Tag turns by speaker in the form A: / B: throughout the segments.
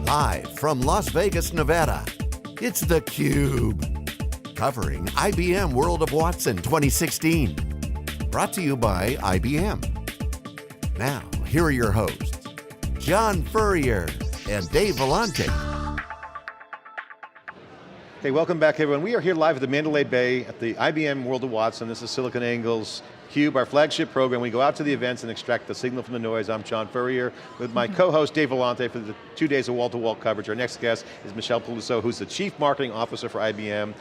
A: Live from Las Vegas, Nevada, it's theCUBE. Covering IBM World of Watson 2016. Brought to you by IBM. Now, here are your hosts, John Furrier and Dave Vellante.
B: Okay, welcome back everyone. We are here live at the Mandalay Bay at the IBM World of Watson. This is SiliconANGLE's CUBE, our flagship program. We go out to the events and extract the signal from the noise. I'm John Furrier with my co-host Dave Vellante for the 2 days of wall-to-wall coverage. Our next guest is Michelle Peluso, who's the Chief Marketing Officer for IBM.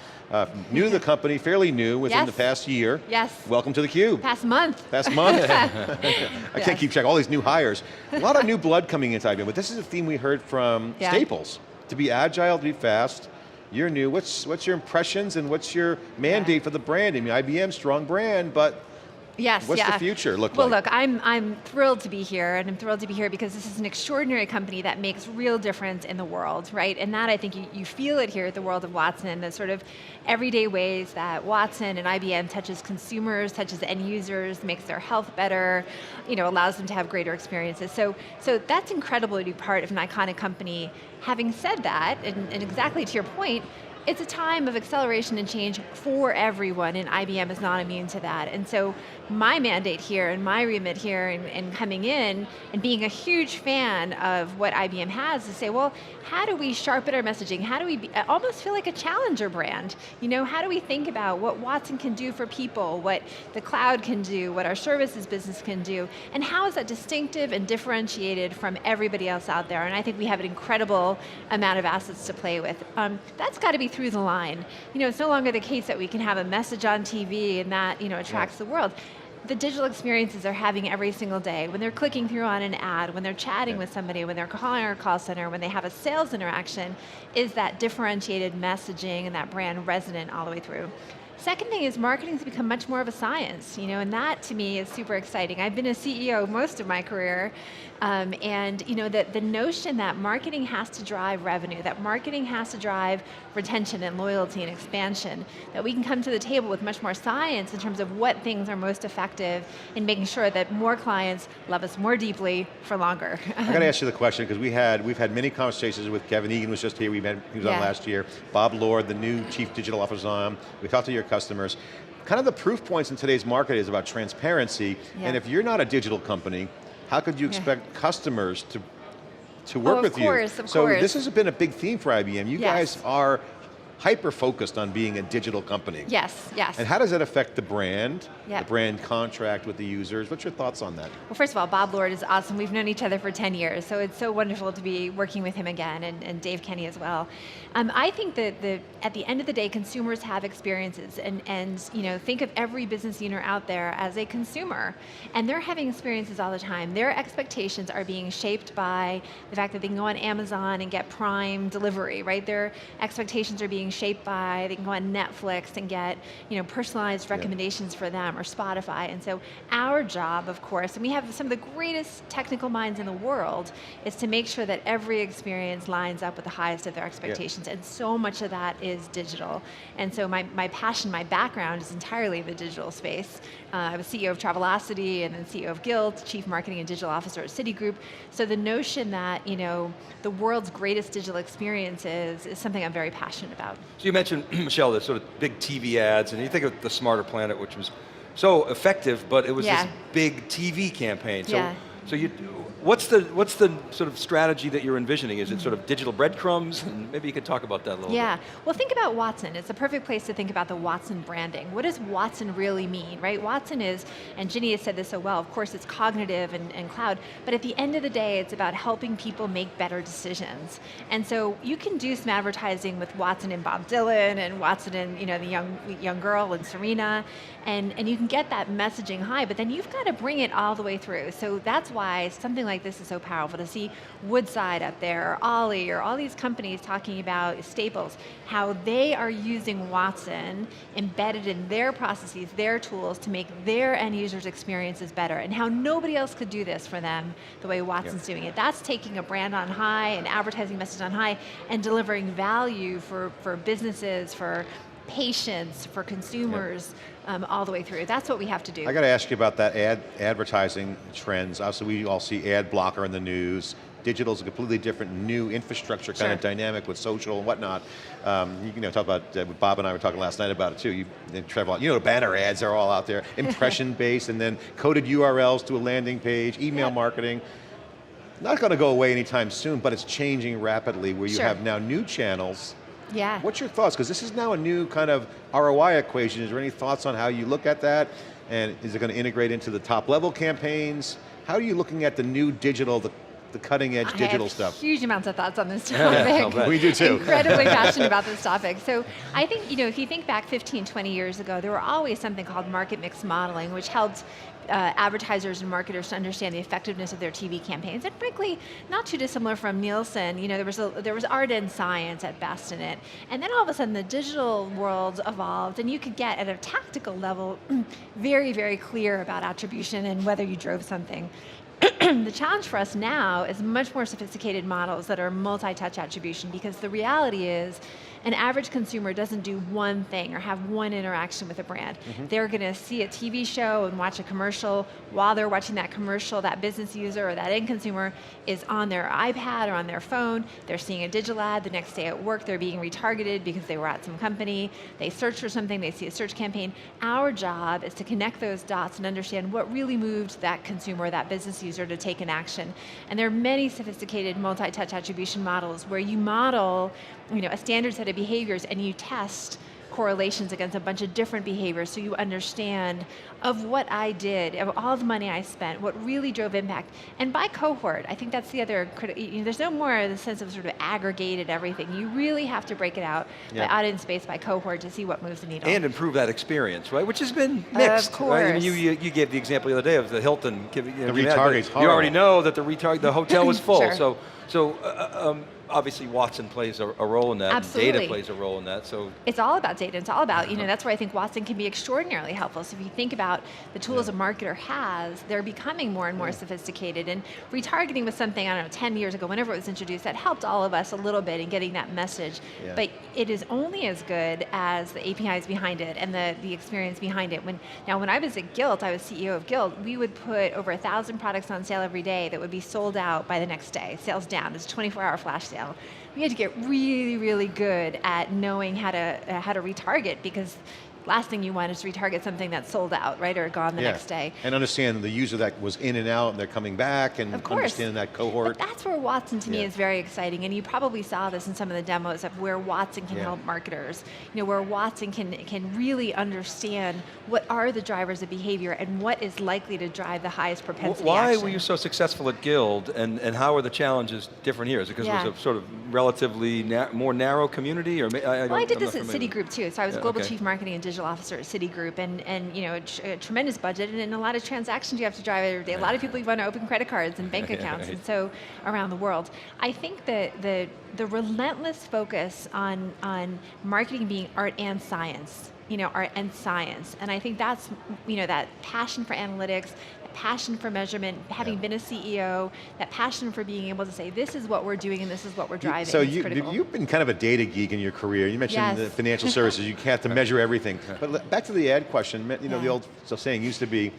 B: New to the company, fairly new within the past year.
C: Yes.
B: Welcome to theCUBE.
C: Past month.
B: Past month. I can't keep track, all these new hires. A lot of new blood coming into IBM, but this is a theme we heard from Staples. To be agile, to be fast. You're new, what's your impressions and what's your mandate for the brand? I mean, IBM, strong brand, but what's the future look like?
C: Well look, I'm thrilled to be here, and I'm thrilled to be here because this is an extraordinary company that makes real difference in the world, right? And that I think you feel it here at the World of Watson, the sort of everyday ways that Watson and IBM touches consumers, touches end users, makes their health better, allows them to have greater experiences. So that's incredible to be part of an iconic company. Having said that, and exactly to your point, it's a time of acceleration and change for everyone, and IBM is not immune to that. And so my mandate here and my remit here and coming in and being a huge fan of what IBM has is say, well, how do we sharpen our messaging? How do we almost feel like a challenger brand? How do we think about what Watson can do for people, what the cloud can do, what our services business can do, and how is that distinctive and differentiated from everybody else out there? And I think we have an incredible amount of assets to play with. That's got to be through the line. It's no longer the case that we can have a message on TV and that attracts the world. The digital experiences they're having every single day, when they're clicking through on an ad, when they're chatting with somebody, when they're calling our call center, when they have a sales interaction, is that differentiated messaging and that brand resonant all the way through. Second thing is marketing's become much more of a science, and that to me is super exciting. I've been a CEO most of my career, and the notion that marketing has to drive revenue, that marketing has to drive retention and loyalty and expansion, that we can come to the table with much more science in terms of what things are most effective in making sure that more clients love us more deeply for longer.
B: I got to ask you the question, because we've had many conversations with Kevin Egan, was just here, he was on last year, Bob Lord, the new Chief Digital Officer, on. We talked to your customers. Kind of the proof points in today's market is about transparency, and if you're not a digital company, how could you expect customers to work with you?
C: Of course.
B: This has been a big theme for IBM. You guys are hyper-focused on being a digital company.
C: Yes.
B: And how does that affect the brand, the brand contract with the users? What's your thoughts on that?
C: Well, first of all, Bob Lord is awesome. We've known each other for 10 years, so it's so wonderful to be working with him again, and Dave Kenny as well. I think that at the end of the day, consumers have experiences, and think of every business owner out there as a consumer, and they're having experiences all the time. Their expectations are being shaped by the fact that they can go on Amazon and get Prime delivery, right? Their expectations are being shaped by, they can go on Netflix and get personalized recommendations for them, or Spotify. And so our job, of course, and we have some of the greatest technical minds in the world, is to make sure that every experience lines up with the highest of their expectations. And so much of that is digital. And so my passion, my background is entirely in the digital space. I was CEO of Travelocity and then CEO of Guild, Chief Marketing and Digital Officer at Citigroup. So the notion that the world's greatest digital experiences is something I'm very passionate about.
D: So you mentioned, Michelle, the sort of big TV ads, and you think of the Smarter Planet, which was so effective, but it was this big TV campaign. So what's the sort of strategy that you're envisioning? Is it sort of digital breadcrumbs? And maybe you could talk about that a little bit.
C: Well, think about Watson. It's a perfect place to think about the Watson branding. What does Watson really mean, right? Watson is, and Ginny has said this so well, of course it's cognitive and cloud, but at the end of the day, it's about helping people make better decisions. And so you can do some advertising with Watson and Bob Dylan, and Watson and the young girl and Serena, and you can get that messaging high, but then you've got to bring it all the way through. So that's why something like this is so powerful, to see Woodside up there, or Ollie, or all these companies talking about Staples, how they are using Watson embedded in their processes, their tools, to make their end users' experiences better, and how nobody else could do this for them the way Watson's doing it. That's taking a brand on high, an advertising message on high, and delivering value for businesses, for patients, for consumers, all the way through. That's what we have to do.
B: I got to ask you about that advertising trends. Obviously we all see ad blocker in the news. digital is a completely different new infrastructure kind of dynamic with social and whatnot. You talk about, Bob and I were talking last night about it too. Trevor, banner ads are all out there, impression based, and then coded URLs to a landing page, email marketing. Not going to go away anytime soon, but it's changing rapidly where you have now new channels.
C: Yeah.
B: What's your thoughts? Because this is now a new kind of ROI equation. Is there any thoughts on how you look at that? And is it going to integrate into the top level campaigns? How are you looking at the new digital, the cutting edge digital stuff?
C: Huge amounts of thoughts on this topic.
B: We do too.
C: Incredibly passionate about this topic. So I think, if you think back 15, 20 years ago, there were always something called market mix modeling, which helped advertisers and marketers to understand the effectiveness of their TV campaigns, and frankly, not too dissimilar from Nielsen. There was art and science at best in it, and then all of a sudden the digital world evolved, and you could get at a tactical level very, very clear about attribution and whether you drove something. The challenge for us now is much more sophisticated models that are multi-touch attribution, because the reality is an average consumer doesn't do one thing or have one interaction with a brand. They're going to see a TV show and watch a commercial. While they're watching that commercial, that business user or that end consumer is on their iPad or on their phone. They're seeing a digital ad. The next day at work, they're being retargeted because they were at some company. They search for something, they see a search campaign. Our job is to connect those dots and understand what really moved that consumer, that business user, to take an action. And there are many sophisticated multi-touch attribution models where you model a standard set of behaviors and you test correlations against a bunch of different behaviors, so you understand of what I did, of all the money I spent, what really drove impact. And by cohort, I think that's the other there's no more the sense of sort of aggregated everything. You really have to break it out by audience space, by cohort, to see what moves the needle.
D: And improve that experience, right? Which has been mixed.
C: Of course.
D: Right? I mean, you gave the example the other day of the Hilton.
B: The retarget's horrible.
D: You already know that the hotel was full.
C: Sure.
D: So obviously Watson plays a role in that.
C: Absolutely.
D: And data plays a role in that. So
C: it's all about data. It's all about, that's where I think Watson can be extraordinarily helpful. So if you think about the tools a marketer has, they're becoming more and more sophisticated. And retargeting was something, 10 years ago, whenever it was introduced, that helped all of us a little bit in getting that message. Yeah. But it is only as good as the APIs behind it and the experience behind it. When I was at Gilt, I was CEO of Gilt, we would put over 1,000 products on sale every day that would be sold out by the next day. Sales down. It's a 24-hour flash sale. We had to get really, really good at knowing how to retarget, because last thing you want is to retarget something that's sold out, right, or gone the next day.
B: And understand the user that was in and out and they're coming back, and understanding that cohort.
C: But that's where Watson to me is very exciting, and you probably saw this in some of the demos of where Watson can help marketers, where Watson can really understand what are the drivers of behavior and what is likely to drive the highest propensity action.
D: Why were you so successful at Guild, and how are the challenges different here? Is it because it was a sort of relatively more narrow community? Or
C: I did this at Citigroup too, so I was Global Chief Marketing and Digital Officer at Citigroup, and a tremendous budget and a lot of transactions you have to drive every day. A lot of people you want to open credit cards and bank accounts, and so around the world. I think that the relentless focus on marketing being art and science, art and science, and I think that's that passion for analytics, passion for measurement, having been a CEO, that passion for being able to say, this is what we're doing and this is what we're driving.
B: So you've been kind of a data geek in your career. You mentioned the financial services, you have to measure everything. But back to the ad question, the old saying used to be,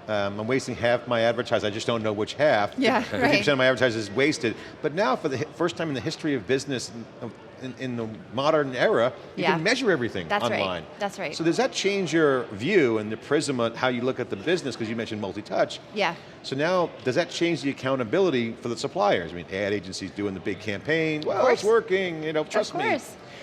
B: I'm wasting half my advertising, I just don't know which half. 50% of my advertising is wasted. But now, for the first time in the history of business, in the modern era, you can measure everything online.
C: That's right.
B: So does that change your view and the prism on how you look at the business? Because you mentioned multi-touch.
C: Yeah.
B: So now, does that change the accountability for the suppliers? I mean, ad agencies doing the big campaign. Well, it's working. Trust me.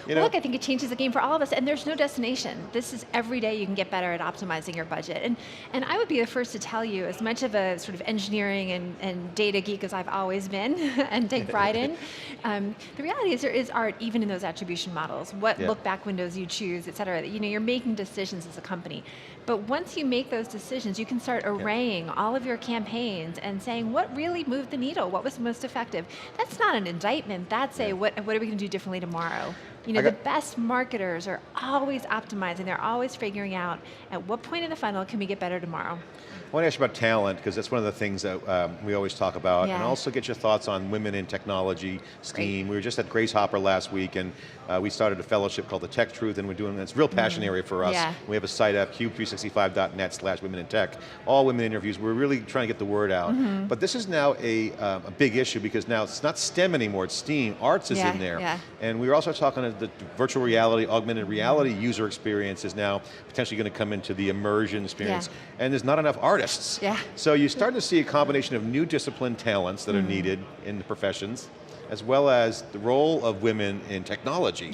C: Look, I think it changes the game for all of us, and there's no destination. This is every day you can get better at optimizing your budget. And I would be the first to tell you, as much of a sort of engineering and data geek as I've always been and take pride in, the reality is there is art even in those attribution models, what look-back windows you choose, et cetera. You're making decisions as a company. But once you make those decisions, you can start arraying all of your campaigns and saying, what really moved the needle? What was most effective? That's not an indictment. That's what are we going to do differently tomorrow? You know, the best marketers are always optimizing. They're always figuring out at what point in the funnel can we get better tomorrow.
B: I want to ask you about talent, because that's one of the things that we always talk about, and also get your thoughts on women in technology, STEAM. We were just at Grace Hopper last week, and we started a fellowship called the Tech Truth, and we're doing this real passion area for us. We have a site up, cube365.net/women-in-tech, all women interviews. We're really trying to get the word out. But this is now a big issue, because now it's not STEM anymore, it's STEAM. Arts is in there. And we were also talking about the virtual reality, augmented reality user experience is now potentially going to come into the immersion experience. And there's not enough artists. So you're starting to see a combination of new discipline talents that are needed in the professions, as well as the role of women in technology.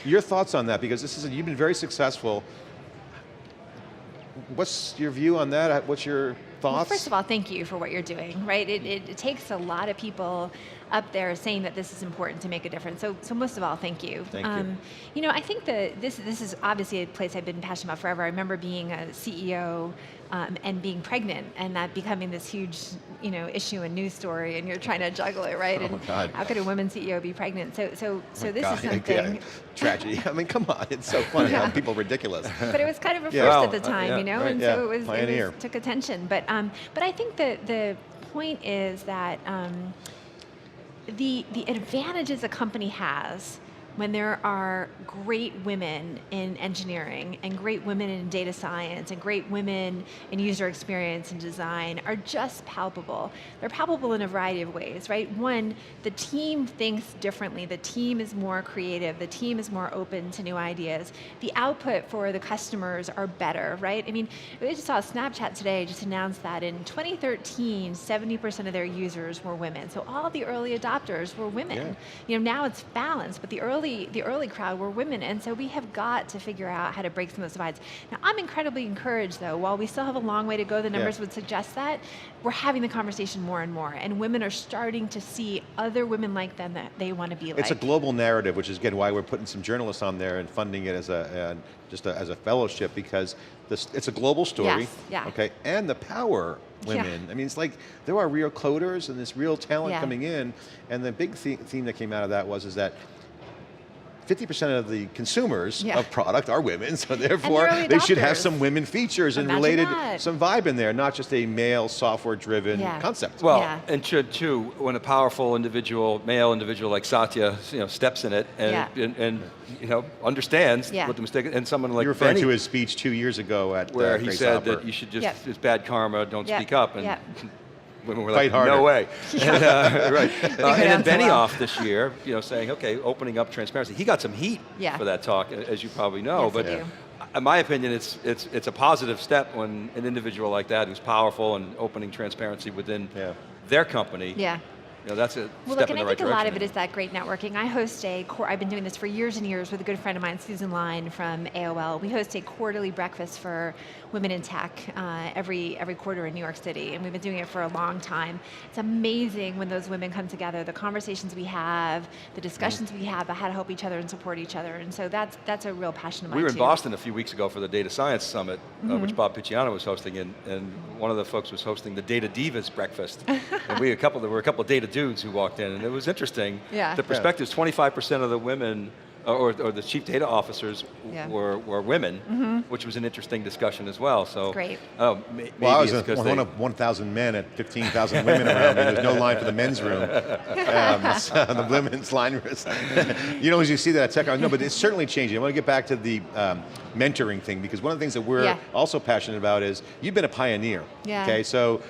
B: Your thoughts on that, because you've been very successful. What's your view on that? What's your thoughts?
C: Well, first of all, thank you for what you're doing, right? It takes a lot of people up there saying that this is important to make a difference. So most of all, thank you.
B: Thank you.
C: You know, I think that this is obviously a place I've been passionate about forever. I remember being a CEO and being pregnant, and that becoming this huge, issue and news story, and you're trying to juggle it, right?
B: Oh, God.
C: How could a woman CEO be pregnant? So this is something.
B: Tragedy. I mean, come on, it's so funny how people are ridiculous.
C: But it was kind of a first at the time, and so it
B: Pioneer.
C: took attention. But I think that the point is that the advantages a company has when there are great women in engineering and great women in data science and great women in user experience and design are just palpable. They're palpable in a variety of ways, right? One, the team thinks differently. The team is more creative. The team is more open to new ideas. The output for the customers are better, right? I mean, we just saw Snapchat today just announced that in 2013, 70% of their users were women. So all the early adopters were women. Now it's balanced, but the early crowd were women, and so we have got to figure out how to break some of those divides. Now, I'm incredibly encouraged, though. While we still have a long way to go, the numbers would suggest that, we're having the conversation more and more, and women are starting to see other women like them that they want to be like.
B: It's a global narrative, which is, again, why we're putting some journalists on there and funding it as a fellowship, because it's a global story, okay, and the power women. I mean, it's like there are real coders and this real talent coming in, and the big theme that came out of that is that 50% of the consumers of product are women, so therefore they should have some women features and some vibe in there, not just a male software-driven concept.
D: Well, and should too, when a powerful individual, male individual like Satya, steps in it and understands what the mistake is, and someone like
B: You're referring
D: Benny,
B: to his speech 2 years ago at
D: where he
B: Grace
D: said
B: Hopper.
D: that you should just, it's bad karma, don't speak up. And women were
B: Fight
D: like,
B: harder.
D: no way. And then Benioff this year, saying, okay, opening up transparency. He got some heat for that talk, as you probably know. But in my opinion, it's a positive step when an individual like that who's powerful and opening transparency within their company. That's a step in the right direction.
C: I think a lot of it is that great networking. I've been doing this for years and years with a good friend of mine, Susan Line from AOL. We host a quarterly breakfast for women in tech every quarter in New York City, and we've been doing it for a long time. It's amazing when those women come together, the conversations we have, the discussions we have about how to help each other and support each other, and so that's a real passion of mine.
D: We were in Boston a few weeks ago for the Data Science Summit, which Bob Picciano was hosting, and one of the folks was hosting the Data Divas breakfast. And there were a couple of data dudes who walked in, and it was interesting. The perspectives, 25% of the women, or the chief data officers were women, which was an interesting discussion as well. So
C: great.
B: Well, I was one of 1,000 men at 15,000 women around me. There's no line for the men's room. The women's line was, as you see that at tech, no, but it's certainly changing. I want to get back to the mentoring thing, because one of the things that we're also passionate about is you've been a pioneer. Okay, so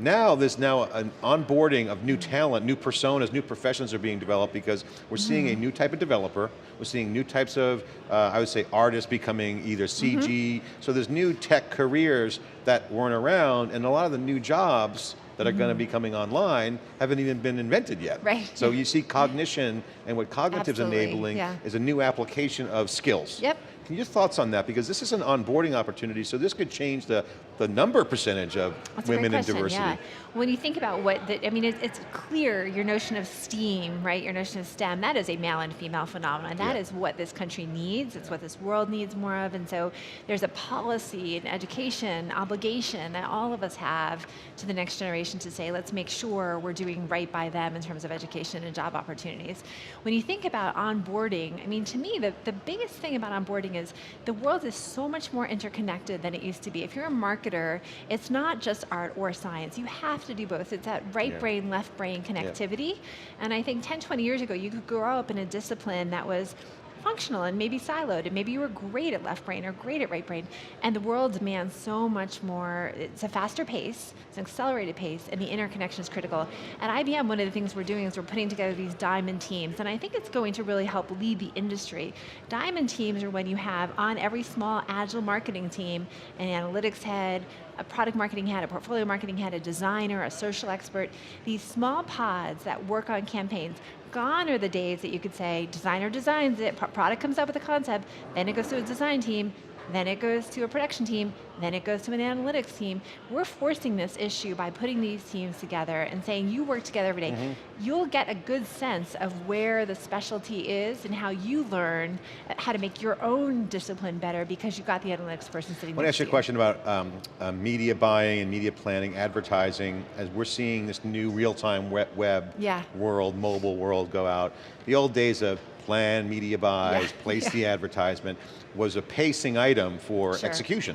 B: there's an onboarding of new talent, new personas, new professions are being developed, because we're seeing a new type of developer. We're seeing new types of, I would say, artists becoming either CG. So there's new tech careers that weren't around, and a lot of the new jobs that are going to be coming online haven't even been invented yet.
C: Right.
B: So you see cognition, and what cognitive's enabling is a new application of skills. Your thoughts on that, because this is an onboarding opportunity, so this could change the the number percentage of women in diversity?
C: Yeah. When you think about it's clear your notion of STEAM, right? Your notion of STEM, that is a male and female phenomenon. That is what this country needs. It's what this world needs more of. And so there's a policy and education obligation that all of us have to the next generation to say, let's make sure we're doing right by them in terms of education and job opportunities. When you think about onboarding, I mean, to me, the biggest thing about onboarding is the world is so much more interconnected than it used to be. If you're a marketer, it's not just art or science. You have to do both. It's that right brain, left brain connectivity. And I think 10, 20 years ago, you could grow up in a discipline that was functional and maybe siloed, and maybe you were great at left brain or great at right brain, and the world demands so much more. It's a faster pace, it's an accelerated pace, and the interconnection is critical. At IBM, one of the things we're doing is we're putting together these diamond teams, and I think it's going to really help lead the industry. Diamond teams are when you have on every small agile marketing team an analytics head, a product marketing head, a portfolio marketing head, a designer, a social expert, these small pods that work on campaigns. Gone are the days that you could say, designer designs it, product comes up with a concept, then it goes to a design team, then it goes to a production team, then it goes to an analytics team. We're forcing this issue by putting these teams together and saying, you work together every day. You'll get a good sense of where the specialty is and how you learn how to make your own discipline better because you've got the analytics person sitting next to you.
B: I want to ask you a question about media buying and media planning, advertising, as we're seeing this new real-time web world, mobile world go out. The old days of plan media buys, place the advertisement, was a pacing item for execution.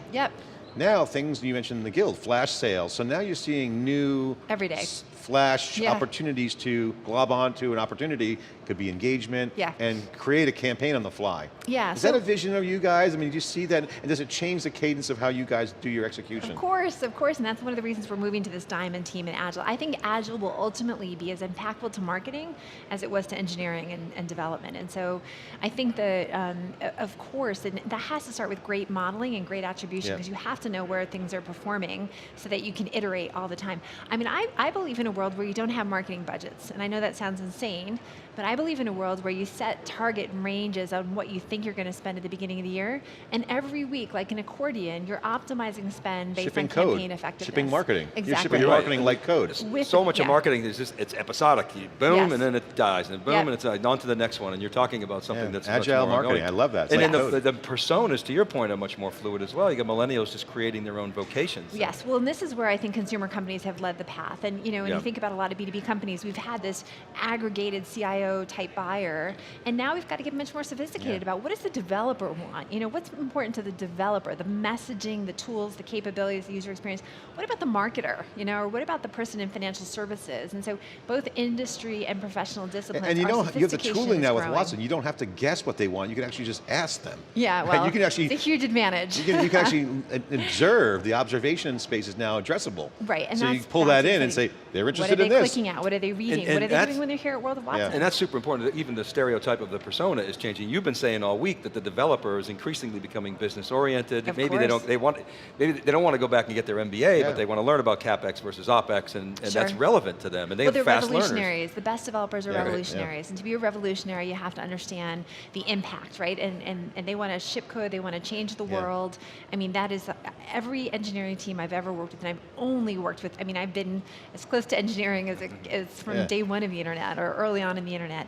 B: Now things, you mentioned the Guild, flash sales, so now you're seeing new
C: every day
B: flash opportunities to glob onto an opportunity, could be engagement, and create a campaign on the fly. Is that a vision of you guys? I mean, do you see that, and does it change the cadence of how you guys do your execution?
C: Of course, and that's one of the reasons we're moving to this diamond team in Agile. I think Agile will ultimately be as impactful to marketing as it was to engineering and development. And so I think that, of course, and that has to start with great modeling and great attribution, because you have to know where things are performing so that you can iterate all the time. I mean, I believe in a world where you don't have marketing budgets, and I know that sounds insane, but I believe in a world where you set target ranges on what you think you're going to spend at the beginning of the year, and every week, like an accordion, you're optimizing spend based on campaign effectiveness.
B: Shipping marketing.
C: Exactly.
B: You're shipping marketing like code.
D: So much of marketing is just, it's episodic. You boom, and then it dies, and boom, and it's on to the next one, and you're talking about something that's
B: agile
D: much more
B: marketing,
D: ongoing.
B: I love that.
D: And then the personas, to your point, are much more fluid as well. You got millennials just creating their own vocations.
C: Yes, well, and this is where I think consumer companies have led the path. And when you think about a lot of B2B companies, we've had this aggregated CIO type buyer, and now we've got to get much more sophisticated about what does the developer want? What's important to the developer? The messaging, the tools, the capabilities, the user experience. What about the marketer? Or what about the person in financial services? And so both industry and professional disciplines.
B: And you have the tooling now with Watson. You don't have to guess what they want. You can actually just ask them.
C: Yeah, well,
B: you can actually,
C: it's a huge advantage.
B: You can actually observe. The observation space is now addressable.
C: Right, and
B: so you pull that in and say, they're interested in this.
C: What are they clicking at? What are they reading? What are they doing when they're here at World of Watson?
D: And that's super important. Even the stereotype of the persona is changing. You've been saying all week that the developer is increasingly becoming business oriented. Maybe they don't want to go back and get their MBA, but they want to learn about CapEx versus OpEx, and that's relevant to them. And they're fast
C: revolutionaries.
D: learners.
C: The best developers are revolutionaries, and to be a revolutionary, you have to understand the impact, right? And they want to ship code. They want to change the world. I mean, that is every engineering team I've ever worked with, and I've only worked with. I mean, I've been as close to engineering as from day one of the internet or early on in the internet.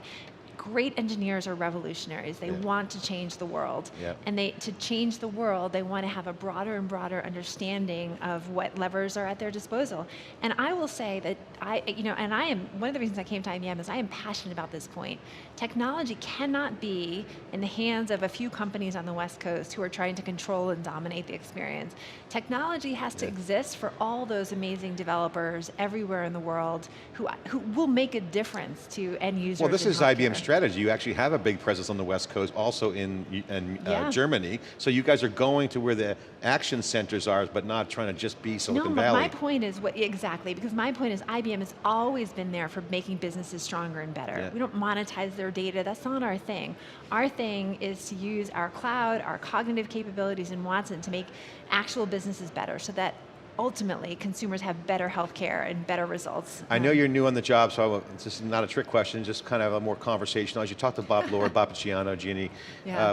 C: Great engineers are revolutionaries. They want to change the world. And to change the world, they want to have a broader and broader understanding of what levers are at their disposal. And I will say that one of the reasons I came to IBM is I am passionate about this point. Technology cannot be in the hands of a few companies on the West Coast who are trying to control and dominate the experience. Technology has to exist for all those amazing developers everywhere in the world who will make a difference to end users.
B: Well, this is IBM's strategy. You actually have a big presence on the West Coast, also in Germany. So you guys are going to where the action centers are, but not trying to just be Silicon Valley.
C: My point is because my point is IBM has always been there for making businesses stronger and better. We don't monetize their data. That's not our thing. Our thing is to use our cloud, our cognitive capabilities in Watson to make actual businesses better, so that ultimately consumers have better healthcare and better results.
B: I know you're new on the job, so this is not a trick question, just kind of a more conversational. As you talk to Bob Lord, Bob Picciano, Ginny,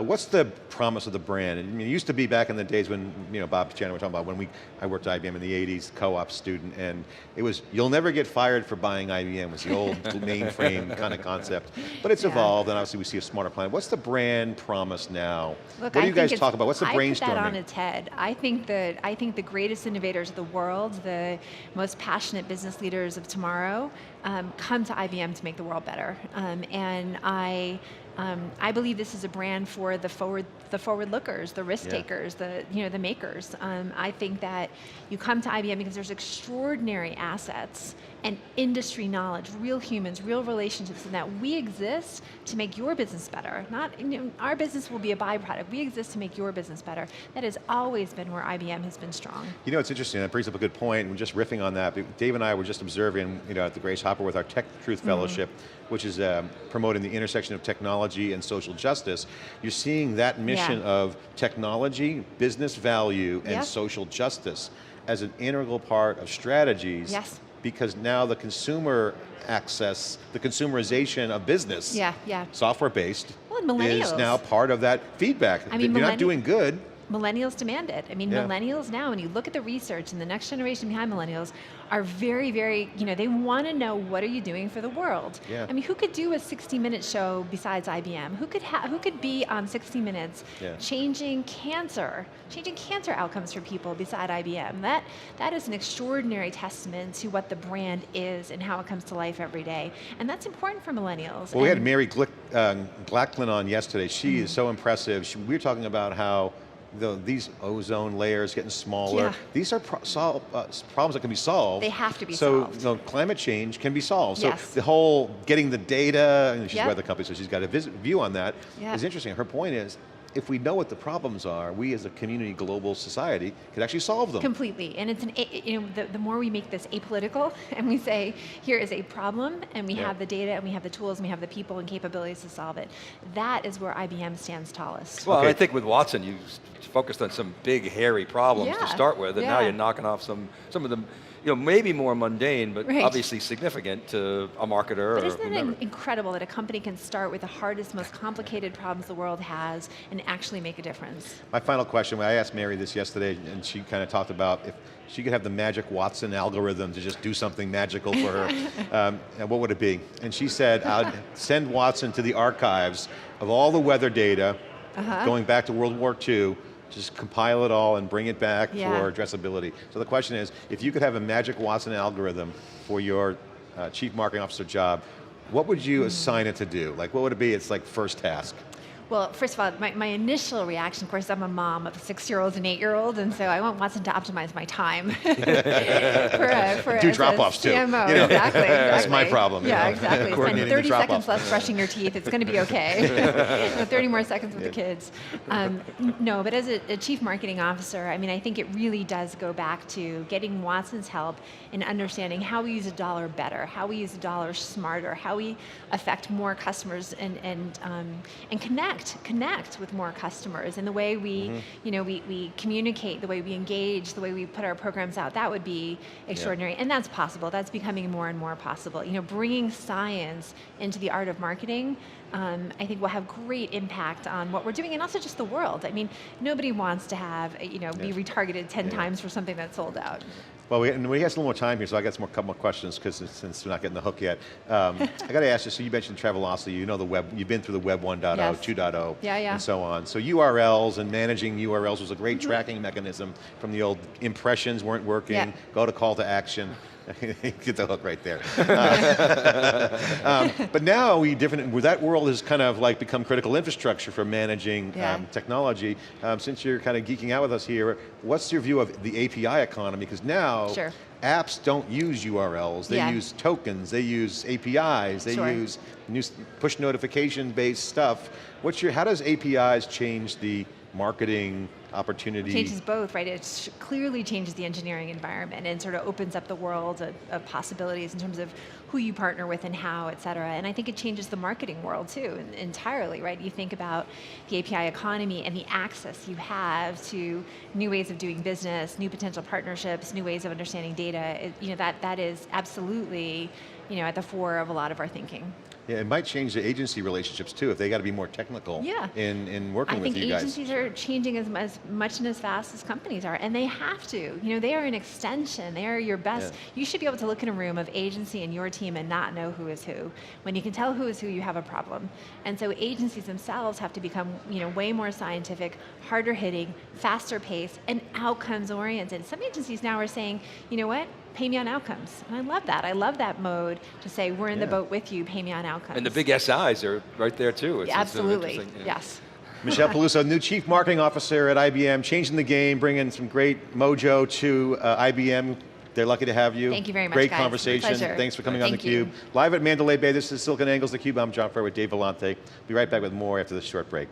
B: what's the promise of the brand? I mean, it used to be back in the days when Bob Picciano were talking about when I worked at IBM in the 80s, co-op student, and it was, you'll never get fired for buying IBM, was the old mainframe kind of concept. But it's evolved, and obviously we see a smarter planet. What's the brand promise now?
C: Look,
B: what do you guys talk about? What's the brainstorming?
C: I put that on its head. I think the greatest innovators of the world, the most passionate business leaders of tomorrow, come to IBM to make the world better. And I believe this is a brand for the forward lookers, the risk takers, the makers. I think that you come to IBM because there's extraordinary assets and industry knowledge, real humans, real relationships, and that we exist to make your business better. Not our business will be a byproduct. We exist to make your business better. That has always been where IBM has been strong. It's
B: interesting. That brings up a good point. And just riffing on that, Dave and I were just observing, at the Grace Hopper with our Tech Truth Fellowship, which is promoting the intersection of technology and social justice. You're seeing that mission of technology, business value, and social justice as an integral part of strategies.
C: Yes.
B: Because now the consumer access, the consumerization of business, software-based, is now part of that feedback.
C: I mean,
B: you're not doing good.
C: Millennials demand it. I mean, millennials now, when you look at the research and the next generation behind millennials are very, very, they want to know, what are you doing for the world? I mean, who could do a 60-minute show besides IBM? Who could be on 60 Minutes changing cancer outcomes for people beside IBM? That is an extraordinary testament to what the brand is and how it comes to life every day. And that's important for millennials.
B: Well, we had Mary Glacklin on yesterday. She is so impressive. We were talking about how these ozone layers getting smaller. These are problems that can be solved.
C: They have to be solved.
B: So climate change can be solved. So the whole getting the data, and she's with the company, so she's got a view on that, is interesting. Her point is, if we know what the problems are, we as a community, global society, could actually solve them.
C: Completely, and it's the more we make this apolitical, and we say, here is a problem, and we have the data, and we have the tools, and we have the people and capabilities to solve it. That is where IBM stands tallest.
D: Well, I think with Watson, you focused on some big, hairy problems to start with, and now you're knocking off some of them, maybe more mundane, but obviously significant to a marketer.
C: But isn't it incredible that a company can start with the hardest, most complicated problems the world has and actually make a difference?
B: My final question, I asked Mary this yesterday, and she kind of talked about if she could have the magic Watson algorithm to just do something magical for her, what would it be? And she said, I'd send Watson to the archives of all the weather data going back to World War II, just compile it all and bring it back for addressability. So the question is, if you could have a magic Watson algorithm for your chief marketing officer job, what would you assign it to do? Like, what would it be its first task?
C: Well, first of all, my initial reaction, of course, I'm a mom of a 6-year-old and 8-year-old, and so I want Watson to optimize my time. for
B: do drop-offs too.
C: CMO, exactly.
B: That's my problem.
C: Yeah, exactly. Spend 30 seconds less brushing your teeth, it's going to be okay. 30 more seconds with the kids. No, but as a chief marketing officer, I mean, I think it really does go back to getting Watson's help in understanding how we use a dollar better, how we use a dollar smarter, how we affect more customers and connect with more customers, and the way we, we communicate, the way we engage, the way we put our programs out. That would be extraordinary, and that's possible. That's becoming more and more possible. Bringing science into the art of marketing, I think will have great impact on what we're doing, and also just the world. I mean, nobody wants to have, be retargeted 10 times for something that's sold out.
B: Well, we have a little more time here, so I got a couple more questions since we're not getting the hook yet. I got to ask you, so you mentioned Travelocity, you know the web, you've been through the web 1.0, 2.0, and so on. So URLs and managing URLs was a great tracking mechanism from the old impressions weren't working, go to call to action. Get the hook right there. But now that world has kind of become critical infrastructure for managing technology. Since you're kind of geeking out with us here, what's your view of the API economy? Because now apps don't use URLs, they use tokens, they use APIs, they use push notification based stuff. How does APIs change the marketing opportunity?
C: It changes both, right? It clearly changes the engineering environment and sort of opens up the world of possibilities in terms of who you partner with and how, et cetera. And I think it changes the marketing world too, entirely, right? You think about the API economy and the access you have to new ways of doing business, new potential partnerships, new ways of understanding data. That is absolutely, at the fore of a lot of our thinking.
B: Yeah, it might change the agency relationships too, if they got to be more technical in working with you guys.
C: I think agencies are changing as much and as fast as companies are, and they have to. They are an extension, they are your best. Yeah. You should be able to look in a room of agency and your team and not know who is who. When you can tell who is who, you have a problem. And so agencies themselves have to become way more scientific, harder hitting, faster paced, and outcomes oriented. Some agencies now are saying, you know what? Pay me on outcomes. And I love that. I love that mode to say, we're in the boat with you, pay me on outcomes.
D: And the big SIs are right there too.
C: Absolutely, yes.
B: Michelle Peluso, new Chief Marketing Officer at IBM, changing the game, bringing some great mojo to IBM. They're lucky to have you.
C: Thank you very much,
B: Great
C: guys.
B: conversation.
C: Pleasure.
B: Thanks for coming on theCUBE. Live at Mandalay Bay, this is SiliconANGLE's theCUBE. I'm John Furrier with Dave Vellante. Be right back with more after this short break.